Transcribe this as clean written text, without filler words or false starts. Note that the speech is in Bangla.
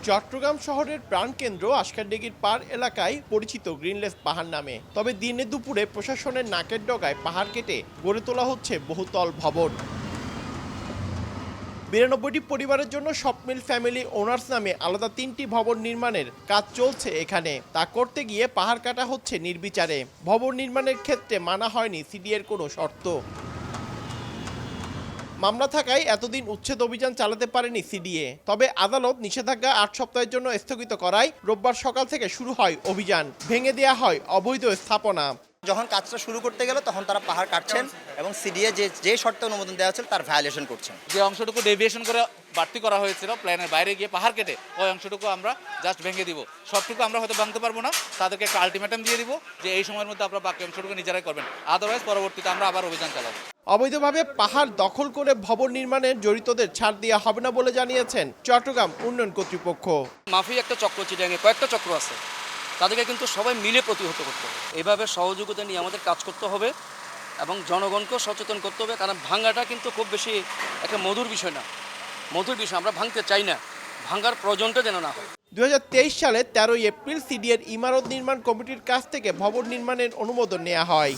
চট্টগ্রাম শহরের প্রাণকেন্দ্র আশকারডেগির পার এলাকায় পরিচিত গ্রিনলেস পাহাড় নামে। তবে দিনে দুপুরে প্রশাসনের নাকের ডগায় পাহাড় কেটে গড়ে তোলা হচ্ছে বহুতল ভবন। ৯২টি পরিবারের জন্য স্বপ্নিল ফ্যামিলি ওনার্স নামে আলাদা ৩টি ভবন নির্মাণের কাজ চলছে এখানে। তা করতে গিয়ে পাহাড় কাটা হচ্ছে নির্বিচারে। ভবন নির্মাণের ক্ষেত্রে মানা হয়নি সিডিএর কোনো শর্ত। মামলা থাকায় এতদিন উচ্ছেদ অভিযান চালাতে পারেনি সিডিএ। তবে আদালত নিষেধাজ্ঞা ৮ সপ্তাহের জন্য স্থগিত করায় রোববার সকাল থেকে শুরু হয় অভিযান। ভেঙে দেয়া হয় অবৈধ স্থাপনা। যখন কাজটা শুরু করতে গেল তখন তারা পাহাড় কাটছেন এবং সিডিএ যে শর্তে অনুমোদন দেওয়া হয়েছিল তার ভায়োলেশন করছেন। যে অংশটুকু ডেভিয়েশন করে বাড়তি করা হয়েছিল প্ল্যানের বাইরে গিয়ে পাহাড় কেটে, ওই অংশটুকু আমরা জাস্ট ভেঙে দিব। সবটুকু আমরা হয়তো ভাঙতে পারবো না, তাদেরকে একটা আলটিমেটাম দিয়ে দিব যে এই সময়ের মধ্যে আপনারা বাকি অংশটুকু নিজেরাই করবেন, আদারওয়াইজ পরবর্তীতে আমরা আবার অভিযান চালাবো। অবৈধভাবে পাহাড় দখল করে ভবন নির্মাণের জড়িতদের ছাড় দেওয়া হবে না বলে জানিয়েছেন চট্টগ্রাম উন্নয়ন কর্তৃপক্ষ। মাফি একটা চক্র, চিটাঙে কয়েকটা চক্র আছে, তাদেরকে কিন্তু সবাই মিলে প্রতিহত করতে হবে। এইভাবে সহযোগিতা নিয়ে আমাদের কাজ করতে হবে এবং জনগণকেও সচেতন করতে হবে, কারণ ভাঙাটা কিন্তু খুব বেশি একটা মধুর বিষয় না। মধুর বিষয় আমরা ভাঙতে চাই না, ভাঙার প্রয়োজনটা যেন না হয়। ২০২৩ সালে ১৩ এপ্রিল সিডিএর ইমারত নির্মাণ কমিটির কাছ থেকে ভবন নির্মাণের অনুমোদন নেওয়া হয়।